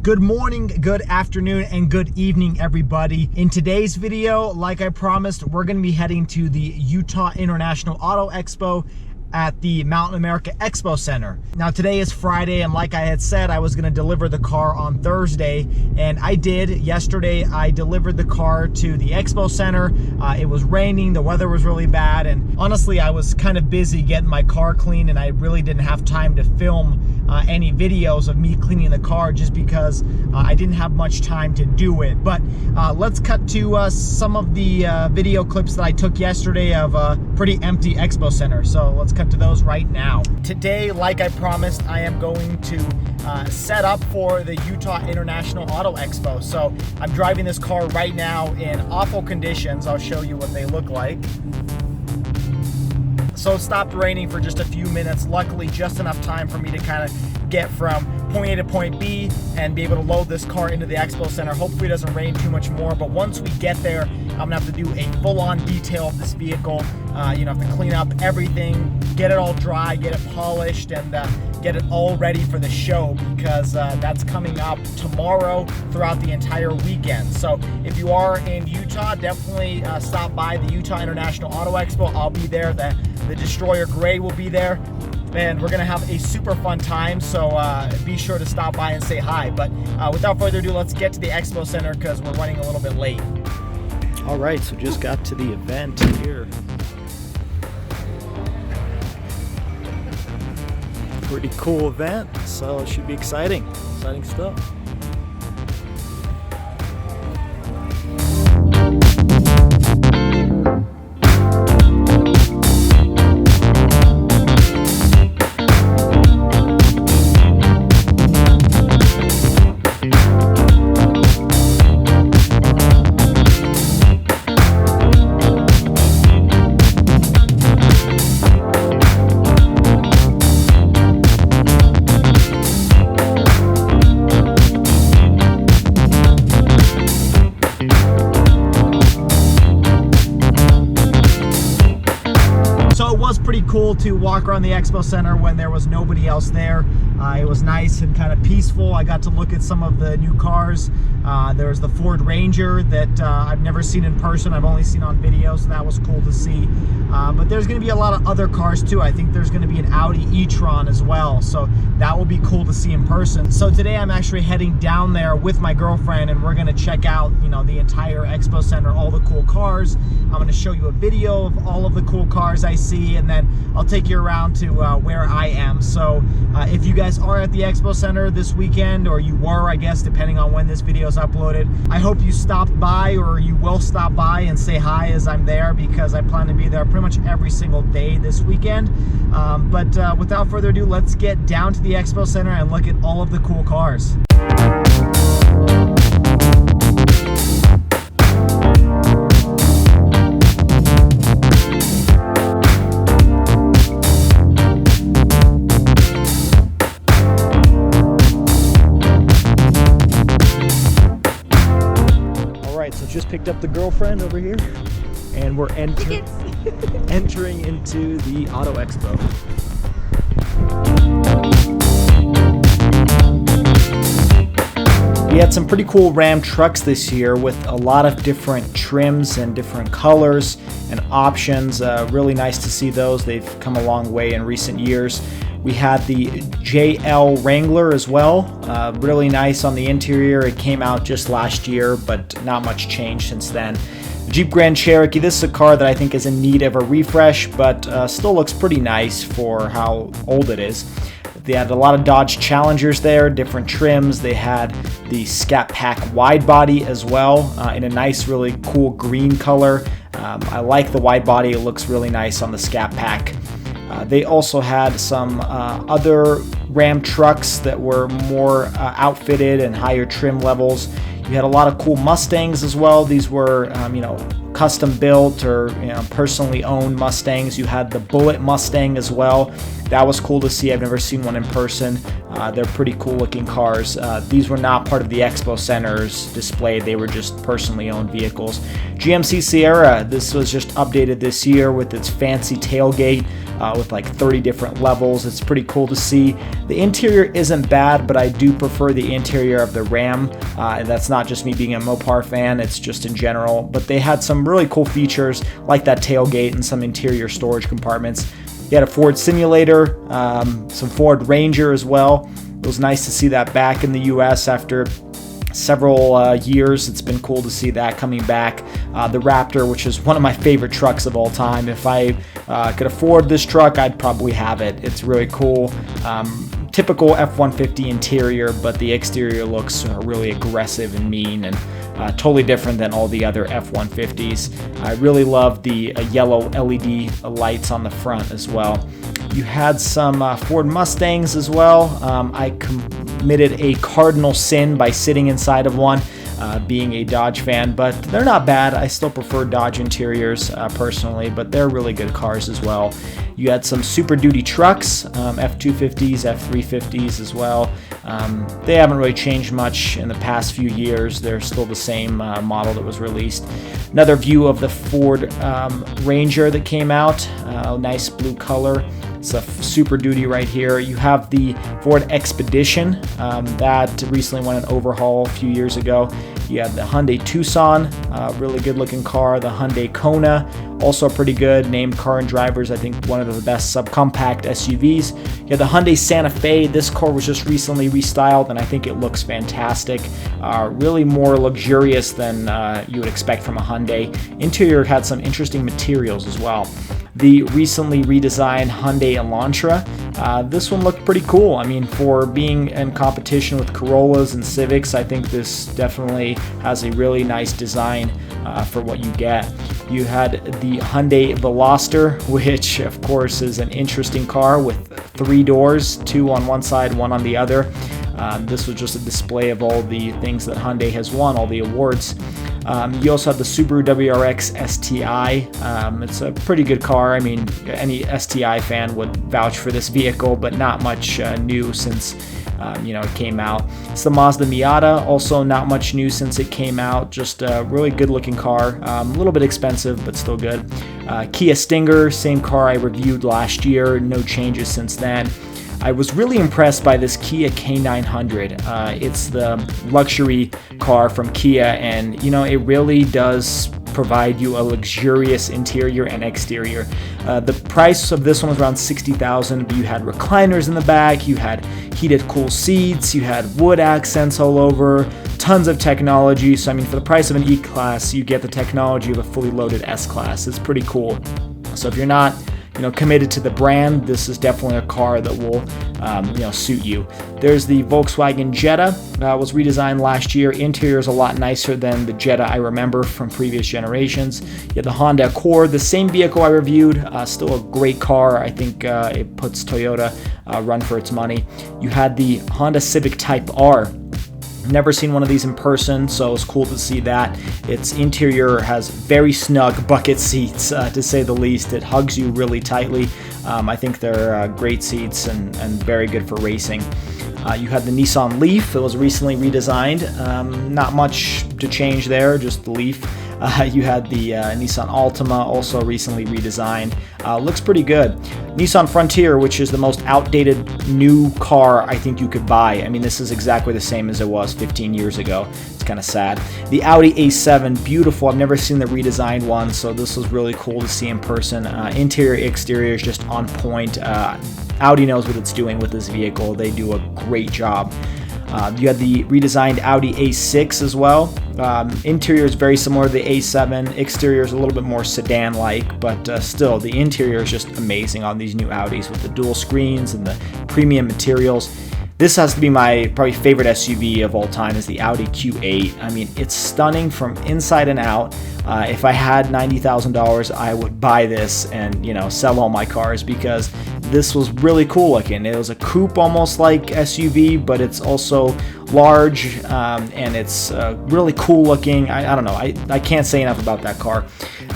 Good morning, good afternoon, and good evening, everybody. In today's video, like I promised, we're going to be heading to the Utah International Auto Expo at the Mountain America Expo Center. Now today is Friday, and like I had said, I was going to deliver the car on Thursday, and I did. Yesterday I delivered the car to the Expo Center. It was raining, the weather was really bad, and honestly I was kind of busy getting my car clean, and I really didn't have time to film any videos of me cleaning the car just because I didn't have much time to do it. But let's cut to some of the video clips that I took yesterday of a pretty empty Expo Center. So let's cut to those right now. Today, like I promised, I am going to set up for the Utah International Auto Expo. So I'm driving this car right now in awful conditions. I'll show you what they look like. So it stopped raining for just a few minutes. Luckily, just enough time for me to kind of get from point A to point B and be able to load this car into the Expo Center. Hopefully it doesn't rain too much more, but once we get there, I'm gonna have to do a full-on detail of this vehicle. Have to clean up everything, get it all dry, get it polished, and get it all ready for the show, because that's coming up tomorrow throughout the entire weekend. So if you are in Utah, definitely stop by the Utah International Auto Expo. I'll be there. The Destroyer Gray will be there, and we're gonna have a super fun time, so be sure to stop by and say hi. But without further ado, let's get to the Expo Center because we're running a little bit late. All right, so just got to the event here. Pretty cool event, so it should be exciting stuff. Pretty cool to walk around the Expo Center when there was nobody else there. It was nice and kind of peaceful. I got to look at some of the new cars. There's the Ford Ranger that I've never seen in person. I've only seen on video, so that was cool to see. But there's going to be a lot of other cars too. I think there's going to be an Audi e-tron as well, so that will be cool to see in person. So today I'm actually heading down there with my girlfriend, and we're going to check out, the entire Expo Center, all the cool cars. I'm going to show you a video of all of the cool cars I see, and then I'll take you around to where I am. So if you guys are at the Expo Center this weekend, or you were, I guess, depending on when this video is uploaded, I hope you stopped by, or you will stop by and say hi as I'm there, because I plan to be there pretty much every single day this weekend. But without further ado, let's get down to the Expo Center and look at all of the cool cars. Just picked up the girlfriend over here, and we're entering into the Auto Expo. We had some pretty cool Ram trucks this year with a lot of different trims and different colors and options. Really nice to see those. They've come a long way in recent years. We had the JL Wrangler as well, really nice on the interior. It came out just last year, but not much change since then. Jeep Grand Cherokee, this is a car that I think is in need of a refresh, but still looks pretty nice for how old it is. They had a lot of Dodge Challengers there, different trims. They had the Scat Pack wide body as well, in a nice, really cool green color. I like the wide body, it looks really nice on the Scat Pack. They also had some other Ram trucks that were more outfitted and higher trim levels. You had a lot of cool Mustangs as well. These were, custom built or personally owned Mustangs. You had the Bullet Mustang as well. That was cool to see. I've never seen one in person. They're pretty cool looking cars. These were not part of the Expo Center's display. They were just personally owned vehicles. GMC Sierra, this was just updated this year with its fancy tailgate with like 30 different levels. It's pretty cool to see. The interior isn't bad, but I do prefer the interior of the Ram. And that's not just me being a Mopar fan, it's just in general. But they had some really cool features like that tailgate and some interior storage compartments. You had a Ford simulator, some Ford Ranger as well. It was nice to see that back in the US after several years. It's been cool to see that coming back. The Raptor, which is one of my favorite trucks of all time. If I could afford this truck, I'd probably have it. It's really cool. Typical F-150 interior, but the exterior looks really aggressive and mean and totally different than all the other F-150s. I really love the yellow LED lights on the front as well. You had some Ford Mustangs as well. I committed a cardinal sin by sitting inside of one, being a Dodge fan, but they're not bad. I still prefer Dodge interiors personally, but they're really good cars as well. You had some Super Duty trucks, F-250s, F-350s as well. They haven't really changed much in the past few years. They're still the same model that was released. Another view of the Ford Ranger that came out, nice blue color. It's a Super Duty right here. You have the Ford Expedition that recently went an overhaul a few years ago. You have the Hyundai Tucson, really good looking car. The Hyundai Kona, also pretty good. Named Car and Drivers, I think one of the best subcompact SUVs. You have the Hyundai Santa Fe. This car was just recently restyled and I think it looks fantastic. Really more luxurious than you would expect from a Hyundai. Interior had some interesting materials as well. The recently redesigned Hyundai Elantra. This one looked pretty cool. I mean, for being in competition with Corollas and Civics, I think this definitely has a really nice design for what you get. You had the Hyundai Veloster, which of course is an interesting car with 3 doors, 2 on one side, 1 on the other. This was just a display of all the things that Hyundai has won, all the awards. You also have the Subaru WRX STI. It's a pretty good car. I mean, any STI fan would vouch for this vehicle, but not much new since it came out. It's the Mazda Miata, also not much new since it came out. Just a really good looking car. A little bit expensive, but still good. Kia Stinger, same car I reviewed last year. No changes since then. I was really impressed by this Kia K900. It's the luxury car from Kia, and it really does provide you a luxurious interior and exterior. The price of this one was around $60,000, but you had recliners in the back, you had heated cool seats, you had wood accents all over, tons of technology. So I mean, for the price of an E-Class, you get the technology of a fully loaded S-Class. It's pretty cool. So if you're not committed to the brand, this is definitely a car that will suit you. There's the Volkswagen Jetta, was redesigned last year. Interior is a lot nicer than the Jetta I remember from previous generations. You have the Honda Accord, the same vehicle I reviewed, still a great car. I think it puts Toyota run for its money. You had the Honda Civic Type R. Never seen one of these in person, so it's cool to see that. Its interior has very snug bucket seats, to say the least. It hugs you really tightly. I think they're great seats and very good for racing. You had the Nissan Leaf. It was recently redesigned. Not much to change there, just the Leaf. You had the Nissan Altima, also recently redesigned. Looks pretty good. Nissan Frontier, which is the most outdated new car I think you could buy. I mean, this is exactly the same as it was 15 years ago. It's kind of sad. The Audi A7, beautiful. I've never seen the redesigned one, so this was really cool to see in person. Interior, exterior is just on point. Audi knows what it's doing with this vehicle. They do a great job. You had the redesigned Audi A6 as well. Interior is very similar to the A7. Exterior is a little bit more sedan-like, but still, the interior is just amazing on these new Audis with the dual screens and the premium materials. This has to be my probably favorite SUV of all time, is the Audi Q8. I mean, it's stunning from inside and out. If I had $90,000, I would buy this and, you know, sell all my cars, because this was really cool looking. It was a coupe, almost like SUV, but it's also large, and it's really cool looking. I don't know. I can't say enough about that car.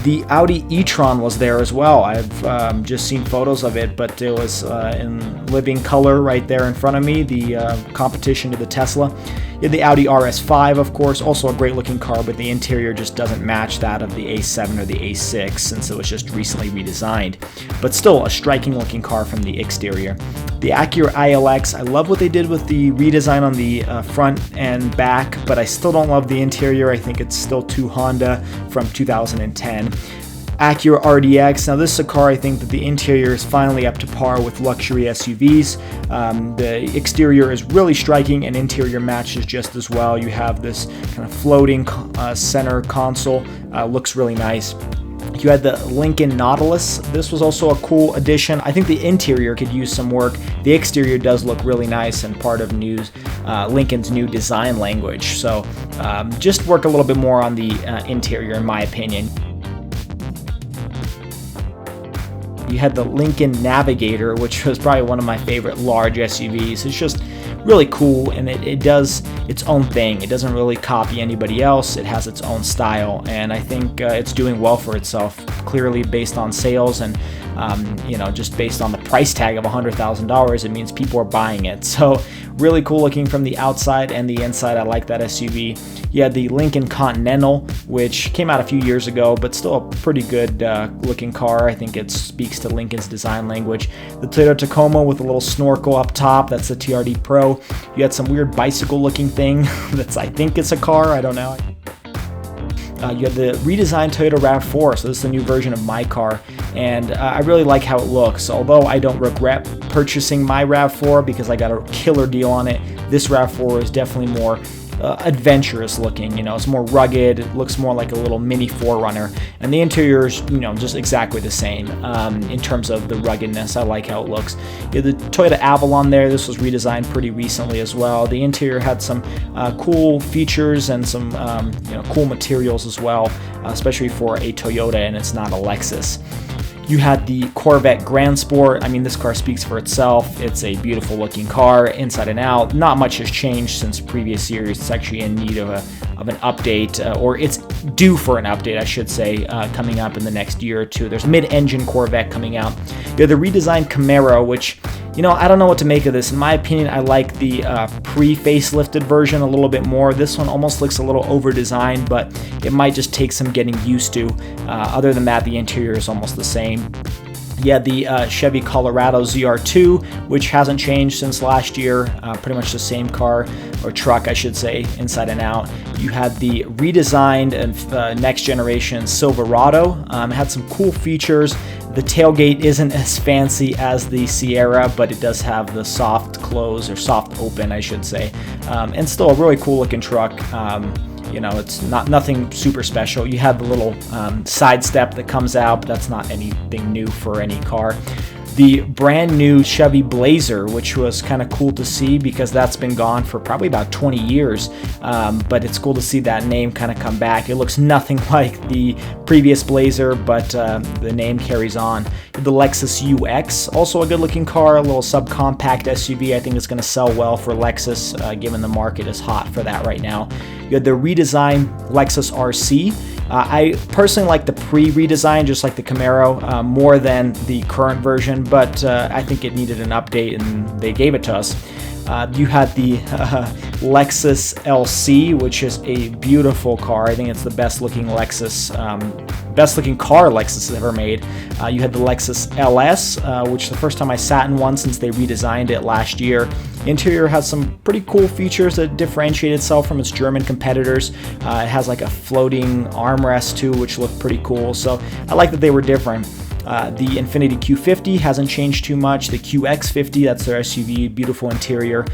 The Audi e-tron was there as well. I've just seen photos of it, but it was in living color right there in front of me, the competition to the Tesla. You had the Audi Rs5, of course, also a great looking car, but the interior just doesn't match that of the A7 or the A6 since it was just recently redesigned. But still a striking looking car from the exterior. The Acura Ilx, I love what they did with the redesign on the front and back, but I still don't love the interior. I think it's still too Honda from 2010. Acura Rdx. Now this is a car I think that the interior is finally up to par with luxury SUVs. The exterior is really striking and interior matches just as well. You have this kind of floating center console, looks really nice. You had the Lincoln Nautilus. This was also a cool addition. I think the interior could use some work. The exterior does look really nice and part of Lincoln's new design language. So just work a little bit more on the interior in my opinion. You had the Lincoln Navigator, which was probably one of my favorite large SUVs. It's just really cool, and it does its own thing. It doesn't really copy anybody else. It has its own style, and I think it's doing well for itself, clearly based on sales and you know, just based on the price tag of $100,000, it means people are buying it. So really cool looking from the outside and the inside. I like that SUV. You had the Lincoln Continental, which came out a few years ago, but still a pretty good looking car. I think it speaks to Lincoln's design language. The Toyota Tacoma with a little snorkel up top, that's the TRD Pro. You had some weird bicycle looking thing I think it's a car, I don't know. You have the redesigned Toyota RAV4, so this is the new version of my car, and I really like how it looks. Although I don't regret purchasing my RAV4 because I got a killer deal on it, this RAV4 is definitely more adventurous looking. You know, it's more rugged. It looks more like a little mini 4Runner, and the interior is, you know, just exactly the same in terms of the ruggedness. I like how it looks. You have the Toyota Avalon there. This was redesigned pretty recently as well. The interior had some cool features and some you know, cool materials as well, especially for a Toyota, and it's not a Lexus. You had the Corvette Grand Sport. I mean, this car speaks for itself. It's a beautiful looking car inside and out. Not much has changed since previous years. It's actually in need of an update, or it's due for an update, I should say, coming up in the next year or two. There's a mid-engine Corvette coming out. You have the redesigned Camaro, which, you know, I don't know what to make of this. In my opinion, I like the pre-facelifted version a little bit more. This one almost looks a little over-designed, but it might just take some getting used to. Other than that, the interior is almost the same. Yeah, the Chevy Colorado ZR2, which hasn't changed since last year. Pretty much the same car, or truck, I should say, inside and out. You had the redesigned and next generation Silverado. It had some cool features. The tailgate isn't as fancy as the Sierra, but it does have the soft close, or soft open, I should say. And still a really cool looking truck. You know, it's nothing super special. You have the little side step that comes out, but that's not anything new for any car. The brand new Chevy Blazer, which was kind of cool to see because that's been gone for probably about 20 years, but it's cool to see that name kind of come back. It looks nothing like the previous Blazer, but the name carries on. The Lexus UX, also a good looking car, a little subcompact SUV. I think it's going to sell well for Lexus, given the market is hot for that right now. You had the redesigned Lexus RC. I personally like the pre-redesign, just like the Camaro, more than the current version, but I think it needed an update, and they gave it to us. You had the Lexus LC, which is a beautiful car. I think it's the best looking Lexus, best looking car Lexus has ever made. You had the Lexus LS, which is the first time I sat in one since they redesigned it last year. Interior has some pretty cool features that differentiate itself from its German competitors. It has like a floating armrest too, which looked pretty cool. So I like that they were different. The Infiniti Q50 hasn't changed too much. The QX50, that's their SUV, beautiful interior.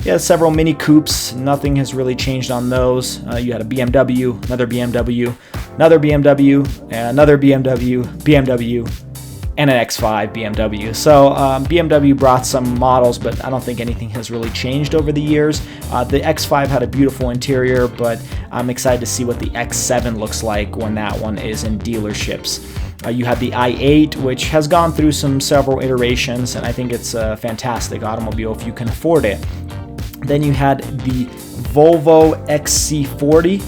Yeah, several Mini Coupes. Nothing has really changed on those. You had a BMW, another BMW, another BMW, another BMW, BMW, and an X5 BMW. So BMW brought some models, but I don't think anything has really changed over the years. The X5 had a beautiful interior, but I'm excited to see what the X7 looks like when that one is in dealerships. You have the i8, which has gone through several iterations, and I think it's a fantastic automobile if you can afford it. Then you had the Volvo XC40.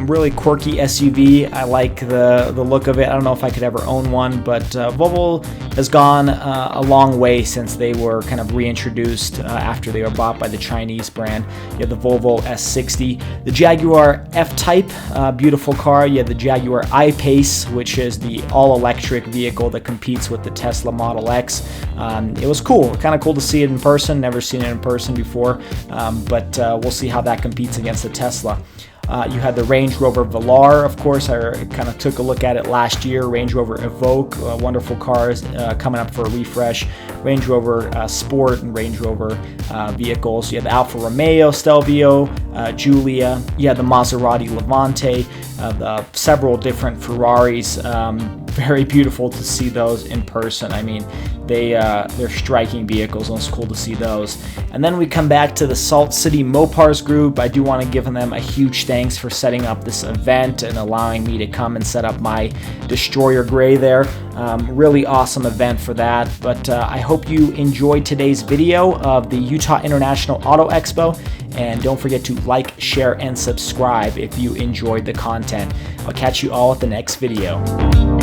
Really quirky SUV. I like the look of it. I don't know if I could ever own one, but Volvo has gone a long way since they were kind of reintroduced after they were bought by the Chinese brand. You have the Volvo S60, the Jaguar F-Type, beautiful car. You have the Jaguar I-Pace, which is the all-electric vehicle that competes with the Tesla Model X. It was cool, kind of cool to see it in person. Never seen it in person before, but we'll see how that competes against the Tesla. You had the Range Rover Velar, of course. I kind of took a look at it last year. Range Rover Evoque, wonderful cars coming up for a refresh. Range Rover Sport and Range Rover vehicles. You had the Alfa Romeo Stelvio, Giulia. You had the Maserati Levante, several different Ferraris. Very beautiful to see those in person. I mean, they're striking vehicles, and it's cool to see those. And then we come back to the Salt City Mopars group. I do want to give them a huge thanks for setting up this event and allowing me to come and set up my Destroyer Gray there. Really awesome event for that. But I hope you enjoyed today's video of the Utah International Auto Expo. And don't forget to like, share, and subscribe if you enjoyed the content. I'll catch you all at the next video.